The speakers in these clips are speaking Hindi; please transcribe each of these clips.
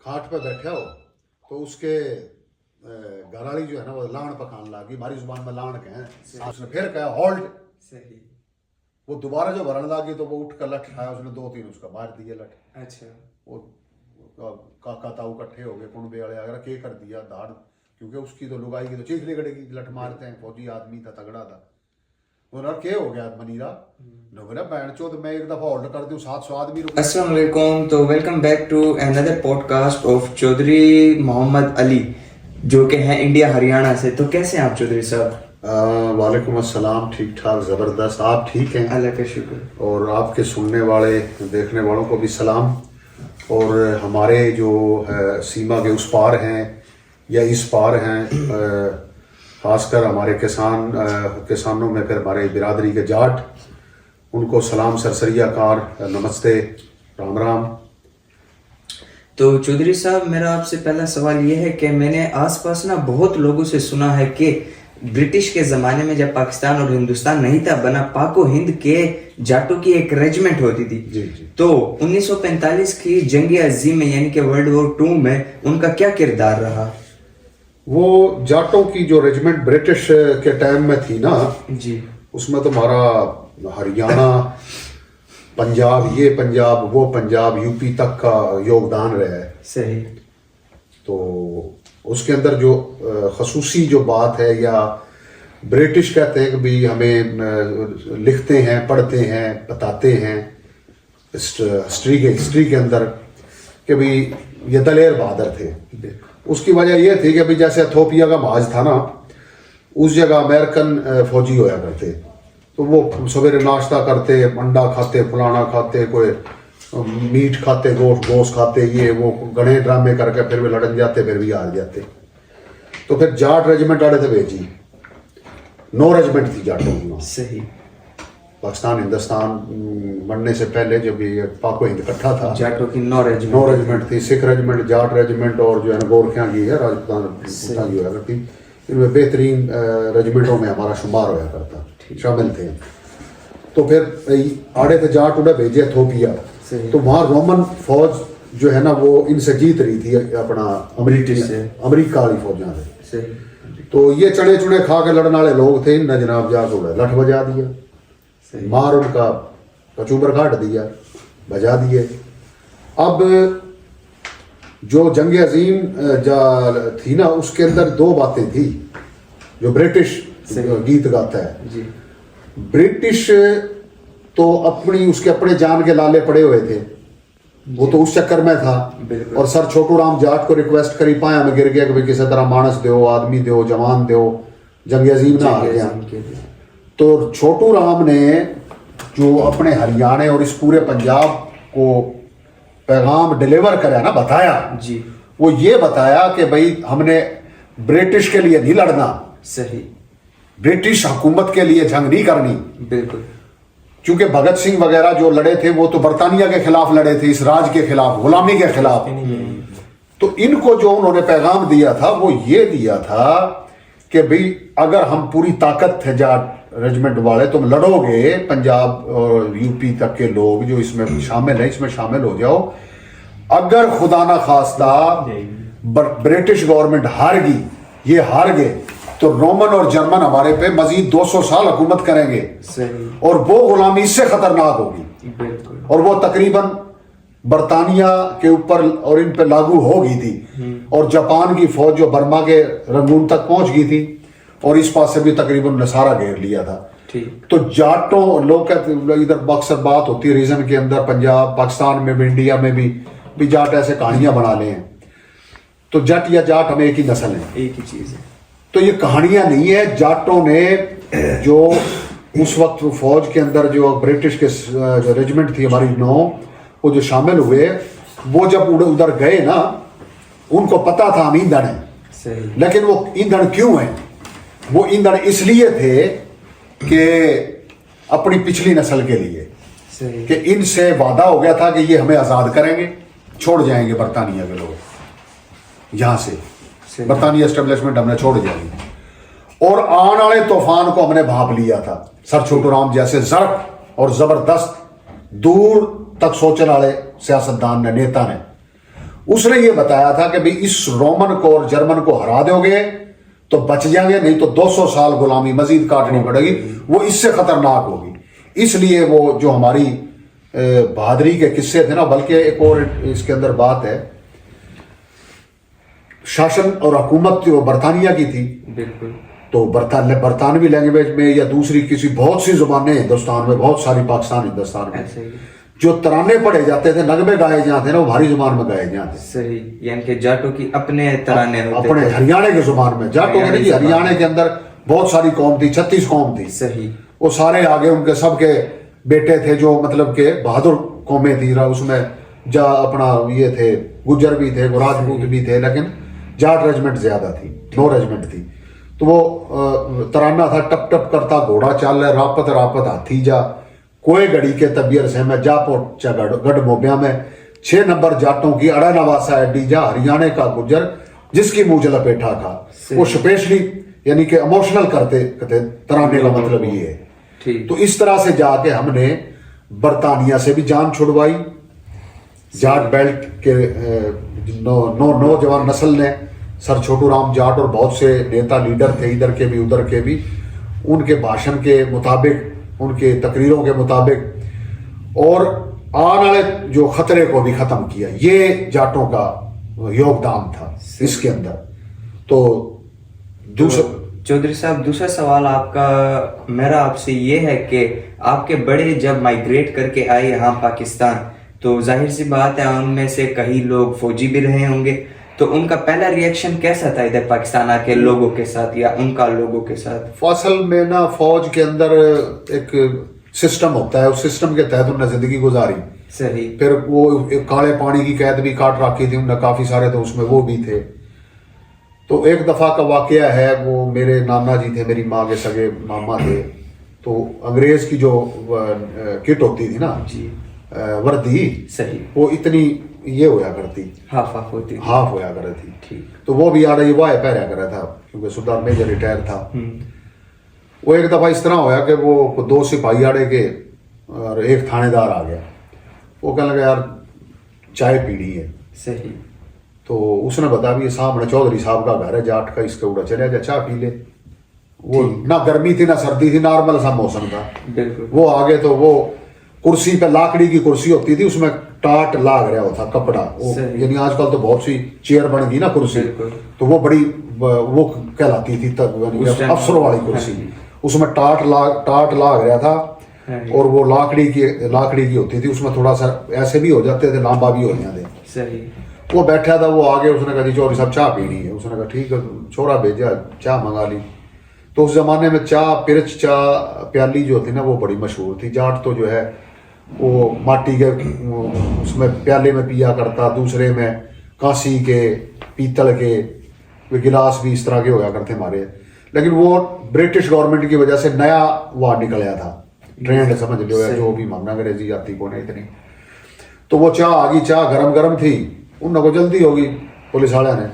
खाट पे बैठे हो तो उसके घराली जो है ना वो लाण पकान लागी, हमारी जुबान में लाण कहें। उसने फिर कहा हॉल्ट। सही। वो दोबारा जो भरन लागी तो वो उठ कर लठ खाया, उसने 2-3 उसका मार दिए लठ। अच्छा। वो काका ताऊ इकट्ठे हो गए, कुंबे वाले अगर के कर दिया दाड़, क्योंकि उसकी तो लुगाई की तो चीख निकलेगी, लठ मारते हैं। फौजी आदमी था, तगड़ा था। उन्होंने के हो गया मनीरा ने बोला बैंड चो, मैं एक दफा होल्ड कर दूं 700 आदमी रुक। अस्सलाम वालेकुम। तो welcome back to another podcast of Chaudhry Mohammad Ali, जो कि हैं इंडिया हरियाणा से। तो कैसे हैं आप चौधरी साहब? वालेकुम अस्सलाम, ठीक ठाक ज़बरदस्त। आप ठीक हैं? अल्लाह का शुक्र। और आपके सुनने वाले देखने वालों को भी सलाम। और हमारे जो सीमा के उस पार हैं या इस पार हैं, खासकर हमारे किसानों में फिर हमारे बिरादरी के जाट, उनको सलाम सरसरियाकार, नमस्ते, राम राम। तो चौधरी साहब, मेरा आपसे पहला सवाल यह है कि मैंने आसपास ना बहुत लोगों से सुना है कि ब्रिटिश के ज़माने में जब पाकिस्तान और हिंदुस्तान नहीं था बना, पाको हिंद के जाटों की एक रेजिमेंट होती थी। जी जी। तो 1945 की जंग अजीम में यानी कि वर्ल्ड वॉर 2 में उनका क्या किरदार रहा? वो जाटों की जो रेजिमेंट ब्रिटिश के टाइम में थी ना जी, उसमें तो हमारा हरियाणा, पंजाब, ये पंजाब, वो पंजाब, यूपी तक का योगदान रहा है। सही। तो उसके अंदर जो खसूसी जो बात है, या ब्रिटिश कहते हैं कि भी हमें लिखते हैं, पढ़ते हैं, बताते हैं हिस्ट्री के अंदर कि भी ये दलेर बहादुर थे। उसकी वजह ये थी कि भी जैसे इथोपिया का महाज था ना, उस जगह अमेरिकन फौजी होया करते, तो वो सवेरे नाश्ता करते, अंडा खाते, फलाना खाते, कोई मीट खाते, गोश्त खाते, ये वो गणे ड्रामे करके फिर भी लड़न जाते, फिर भी हार जाते। तो फिर जाट रेजिमेंट आड़े थे भेजी, 9 रेजिमेंट थी जाटों की। सही। पाकिस्तान हिंदुस्तान बनने से पहले जब ये पाको हिंद इकट्ठा था, जाटों की 9 रेजिमेंट थी। सिख रेजिमेंट, जाट रेजिमेंट और जो है ना गोरखिया की है, राजपूतान की होया करती। इनमें बेहतरीन रेजिमेंटों में हमारा शुमार होया करता, शामिल थे। तो फिर आड़े थे जाट उड़े भेजे इथोपिया, तो वहाँ रोमन फौज जो है ना वो इनसे जीत रही थी अपना अमेरिका वाली फौजा से। तो ये चने चुने खा के लड़ने वाले लोग थे, इनने जनाब जाके उड़े लठ बजा दिया, मार उनका कचूबर काट दिया, बजा दिए। अब जो जंग अजीम थी ना, उसके अंदर 2 बातें थी जो ब्रिटिश गीत गाता है जी। ब्रिटिश तो उसके अपने जान के लाले पड़े हुए थे, वो तो उस चक्कर में था। और सर छोटू राम जाट को रिक्वेस्ट करी, पाया में गिर गया कि भाई किसी तरह मानस दो, आदमी दो, जवान दो, जंग अजीम ना आ गया। तो छोटू राम ने जो अपने हरियाणा और इस पूरे पंजाब को पैगाम डिलीवर करा ना, बताया जी, वो ये बताया कि भाई हमने ब्रिटिश के लिए नहीं लड़ना, सही, ब्रिटिश हुकूमत के लिए जंग नहीं करनी। बिल्कुल। क्योंकि भगत सिंह वगैरह जो लड़े थे वो तो बरतानिया के खिलाफ लड़े थे, इस राज के खिलाफ, गुलामी के खिलाफ। तो इनको जो उन्होंने पैगाम दिया था वो ये दिया था कि भाई अगर हम पूरी ताकत थे जाट रेजिमेंट वाले, तुम लड़ोगे, पंजाब और यूपी तक के लोग जो इसमें शामिल हैं, इसमें शामिल हो जाओ। अगर खुदा ना खास्ता ब्रिटिश गवर्नमेंट हार गई, ये हार गए, तो रोमन और जर्मन हमारे पे मजीद 200 साल हुकूमत करेंगे। सही। और वो गुलामी इससे खतरनाक होगी, बिल्कुल। और वो तकरीबन बरतानिया के ऊपर और इन पे लागू हो गई थी। और जापान की फौज जो बर्मा के रंगून तक पहुंच गई थी, और इस पास से भी तकरीबन ने सारा घेर लिया था। तो जाटों, लोग कहते, इधर अक्सर बात होती है रीजन के अंदर, पंजाब, पाकिस्तान में भी, इंडिया में भी जाट ऐसे कहानियां बना ले हैं। तो जट या जाट हम एक ही नस्ल है, एक ही चीज है। तो ये कहानियां नहीं है। जाटों ने जो उस वक्त फौज के अंदर जो ब्रिटिश के जो रेजिमेंट थी हमारी 9, वो जो शामिल हुए, वो जब उधर गए ना, उनको पता था हम ईंधन है। लेकिन वो ईंधन क्यों है? वो ईंधन इसलिए थे कि अपनी पिछली नस्ल के लिए, कि इनसे वादा हो गया था कि ये हमें आजाद करेंगे, छोड़ जाएंगे बरतानिया के लोग, यहां से बरतानिया एस्टेब्लिशमेंट हमने छोड़ जाएगी। और आने वाले तूफान को हमने भाप लिया था। सर छोटू राम जैसे जरफ और जबरदस्त दूर तक सोचने वाले सियासतदान ने, नेता ने, उसने ये बताया था कि भाई इस रोमन को और जर्मन को हरा दोगे तो बच जाएंगे, नहीं तो 200 साल गुलामी मजीद काटनी पड़ेगी, वो इससे खतरनाक होगी। इसलिए वो जो हमारी बहादुरी के किस्से थे ना, बल्कि एक और इसके अंदर बात है, शासन और हुकूमत जो बरतानिया की थी, बिल्कुल, तो बरतानवी लैंग्वेज में या दूसरी किसी बहुत सी जुबानें हिंदुस्तान में, बहुत सारी पाकिस्तान हिंदुस्तान में, ऐसे ही जो तराने पढ़े जाते थे, नगमे गाए जाते ना, वो भारी जुबान में गाए जाते। सही, यानी कि जाटों की अपने तराने होते अपने थे। हरियाणा की जुबान में, जाटों के नहीं, हरियाणा के अंदर बहुत सारी कौम थी, 36 कौम थी। सही, वो सारे आगे उनके सबके बेटे थे जो मतलब के बहादुर कौमें थी, उसमें जा अपना ये थे, गुज्जर भी थे, राजपूत भी थे, लेकिन जाट रेजिमेंट ज्यादा थी, 9 रेजिमेंट थी। तो वो तराना था, टप टप करता घोड़ा चाल, रापत रापत हाथी जा, कोई घड़ी के तबियर से मैं जा पहुंचा गढ़ मोबिया में, 6 नंबर जाटों की अड़ा नवासा एडी जा, हरियाणा का गुज्जर जिसकी मुंह लपेटा था, वो स्पेशली यानी कि इमोशनल करते तराने का मतलब ये है। तो इस तरह से जाके हमने बरतानिया से भी जान छुड़वाई। जाट बेल्ट के नौजवान नस्ल ने, सर छोटू राम जाट और बहुत से नेता लीडर थे, इधर के भी उधर के भी, उनके भाषण के मुताबिक, उनके तकरीरों के मुताबिक और आने वाले जो खतरे को भी खत्म किया, ये जाटों का योगदान था इसके अंदर। तो दूसरा चौधरी साहब, दूसरा सवाल आपका मेरा आपसे ये है कि आपके बड़े जब माइग्रेट करके आए यहाँ पाकिस्तान, तो जाहिर सी बात है उनमें से कई लोग फौजी भी रहे होंगे, तो उनका पहला रिएक्शन कैसा था इधर पाकिस्तान आके लोगों के साथ या उनका लोगों के साथ? फसल में ना फौज के अंदर एक सिस्टम होता है, उस सिस्टम के तहत उन्होंने जिंदगी गुजारी। सही। फिर वो काले पानी की कैद भी काट रखी थी उन्होंने, काफी सारे, तो उसमें वो भी थे। तो एक दफा का वाकया है, वो मेरे नाना जी थे, मेरी माँ के सगे मामा थे, तो अंग्रेज की जो किट होती थी ना जी, वर्दी, सही, वो इतनी ये होया करती, हाफ होती थी, हाफ होया कर थी। ठीक। तो वो भी आ रही वाह पहरा कर रहा था, क्योंकि सुल्तान मेजर रिटायर था। वो एक दफा इस तरह होया कि वो 2 सिपाही आड़े के और एक थानेदार आ गया, वो कहने लगा यार चाय पीनी है। सही। तो उसने बता भी सामने चौधरी साहब का घर है जाट का, इसके उड़ा चले जा, चाय पी ले। वो ना गर्मी थी ना सर्दी थी, नॉर्मल सा मौसम था। बिल्कुल। वो आगे तो वो कुर्सी पे, लाकड़ी की कुर्सी होती थी, उसमें टाट लाग रहा होता कपड़ा, वो यानी आजकल तो बहुत सी चेयर बन गई ना कुर्सी, तो वो बड़ी वो कहलाती थी तब अफसरों वाली कुर्सी, उसमें टाट लाग रहा था, और वो लाकड़ी की होती थी, उसमें थोड़ा सा ऐसे भी हो जाते थे, लांबा भी हो जाते। सही। वो बैठा था, वो आगे, उसने कहा जी चौधरी साहब चाय पीनी है। उसने कहा ठीक है, छोरा भेजा, चाय मंगा ली। तो उस जमाने में चाय, पिरच चाय प्याली जो थी ना, वो बड़ी मशहूर थी। जाट तो जो है वो माटी के उसमें प्याले में पिया करता, दूसरे में कांसी के, पीतल के वे गिलास भी इस तरह के होया करते हमारे। लेकिन वो ब्रिटिश गवर्नमेंट की वजह से नया वार निकलया था, ट्रेंड समझ लो, या जो भी मांगना अंग्रेजी आती को नहीं इतनी। तो वो चाय आ गई, चाय गरम थी, उनको जल्दी होगी पुलिस वाले ने,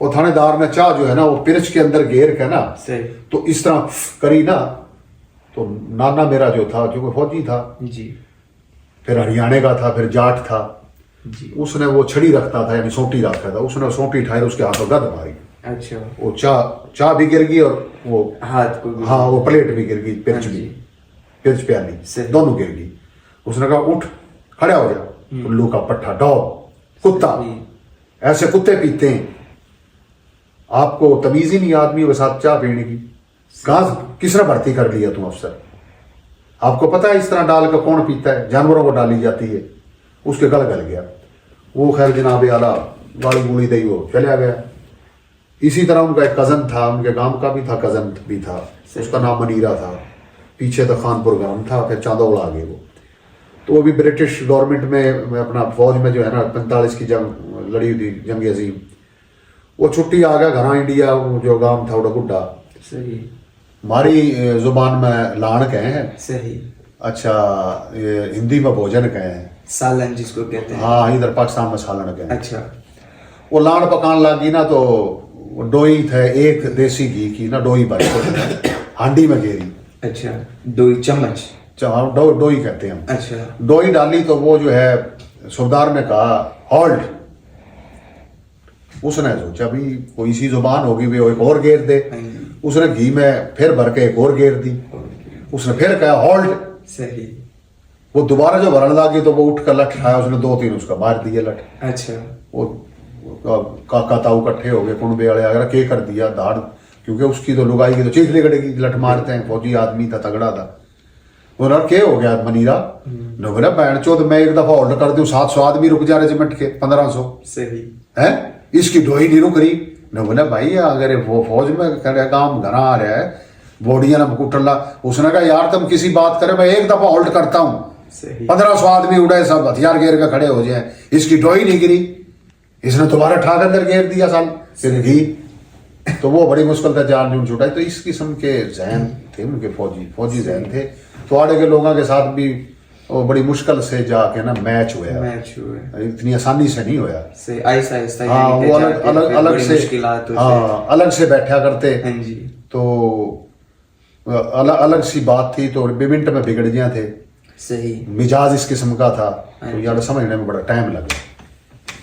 वो थानेदार ने चाय जो है ना वो पिरच के अंदर घेर के ना, तो इस तरह करी ना, तो नाना मेरा जो था, जो फौजी था जी, फिर हरियाणा का था, फिर जाट था जी, उसने वो छड़ी रखता था, यानी सोटी रखता था, उसने सोटी उठाई, उसके हाथों गद मारी। अच्छा। वो चाय भी गिर गई और वो हाथ को, हाँ वो प्लेट भी गिर गई, पिरच भी, पिरच प्याली दोनों गिर गई। उसने कहा उठ, खड़ा हो जा, उल्लू का पट्टा, डॉग, कुत्ता, ऐसे कुत्ते पीते हैं, आपको तमीज ही नहीं आदमियों के साथ चाय पीने की। कहाँ किसने भर्ती कर लिया तुम अफसर? आपको पता है इस तरह डाल कर कौन पीता है? जानवरों को डाली जाती है। उसके गल गया वो, खैर जनाब आला गाली गुली दई, वो चला गया। इसी तरह उनका एक कज़न था, उनके गांव का भी था, कज़न भी था, उसका नाम मनीरा था, पीछे तो खानपुर गांव था, फिर चांदौड़ आ गए वो। तो वो भी ब्रिटिश गवर्नमेंट में अपना फौज में जो है ना 45 की जंग लड़ी हुई थी, जंग अजीम। वो छुट्टी आ गया घर इंडिया, वो जो गांव था गुड्डा, सही, हमारी जुबान में लान कहे हैं, सही, अच्छा हिंदी में भोजन कहे हैं, सालन जिसको कहते हैं। हाँ, इधर पाकिस्तान में सालन कहे हैं। अच्छा। वो लान पकान लगी ना, तो डोई थे एक देसी घी की ना, डोई भरी हांडी में घेरी। अच्छा, 2 चम्मच, डोई कहते हैं हम। अच्छा। डोई डाली तो वो जो है सूबेदार ने कहा हॉल्ट, उसने सोचा भी कोई सी जुबान होगी भी वो एक और घेर दे। हाँ जी। उसने घी में फिर भर के एक और घेर दी। उसने फिर कहा हॉल्ट। सही। वो दोबारा जो भरने लगी तो वो उठ कर लठ खाया, उसने 2-3 उसका मार दिए लठ। अच्छा। वो काका ताऊ इकट्ठे हो गए, कुंडे वाले अगर के कर दिया धाड़, क्योंकि उसकी तो लुगाई की तो चीख निकलेगी, लठ मारते हैं। फौजी आदमी था, तगड़ा था। उन्होंने क्या हो गया मनीरा ने बोला बैंड चौथ मैं एक दफा होल्ड कर दूं 700 आदमी रुक जा रेजिमेंट के 1500 सही है, इसकी डोई नहीं रुक रही। ने बोला भाई अगर वो फौज में करे काम घना आ रहा है बॉडियां ना कुटला। उसने कहा यार तुम किसी बात करे, मैं एक दफा होल्ड करता हूँ, 1500 आदमी उड़े सब हथियार घेर के खड़े हो जाए, इसकी डोई नहीं गिरी। इसने तुम्हारा ठाक अंदर घेर दिया साल फिर घी। तो वो बड़ी मुश्किल था जान जून छुटाई। तो इस किस्म के जहन थे उनके, फौजी जहन थे। तो आड़े के लोगों के साथ भी वो बड़ी मुश्किल से जाके ना मैच हुआ, इतनी आसानी से नहीं हुआ। आहिस्ता आहिस्ता। हाँ वो अलग से, हाँ अलग से बैठा करते। हाँ जी। तो अलग सी बात थी, तो मिनट में बिगड़ गए थे। सही। मिजाज इस किस्म का था, तो यार समझने में बड़ा टाइम लगा।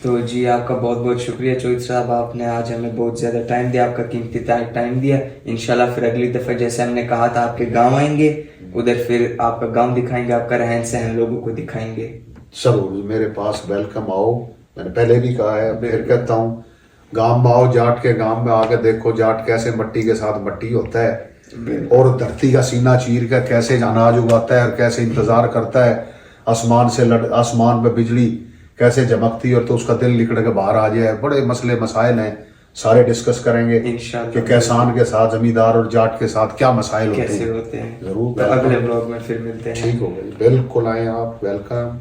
तो जी आपका बहुत बहुत शुक्रिया चौधरी साहब, आपने आज हमें बहुत ज़्यादा टाइम दिया, आपका कीमती टाइम दिया। इंशाल्लाह फिर अगली दफ़ा जैसे हमने कहा था आपके गांव आएंगे, उधर फिर आपका गांव दिखाएंगे, आपका रहन सहन लोगों को दिखाएंगे। जरूर मेरे पास वेलकम आओ, मैंने पहले भी कहा है फिर कहता हूँ, गांव में आओ, जाट के गांव में आके देखो जाट कैसे मट्टी के साथ मट्टी होता है और धरती का सीना चीर कर कैसे अनाज उगाता है और कैसे इंतजार करता है आसमान पे बिजली कैसे चमकती है और तो उसका दिल निकल के बाहर आ जाए। बड़े मसले मसाइल हैं, सारे डिस्कस करेंगे कि किसान के साथ जमींदार और जाट के साथ क्या मसाइल होते हैं। होते हैं जरूर तो अगले ब्लॉग में फिर मिलते हैं। ठीक हो गई, बिल्कुल आए आप, वेलकम।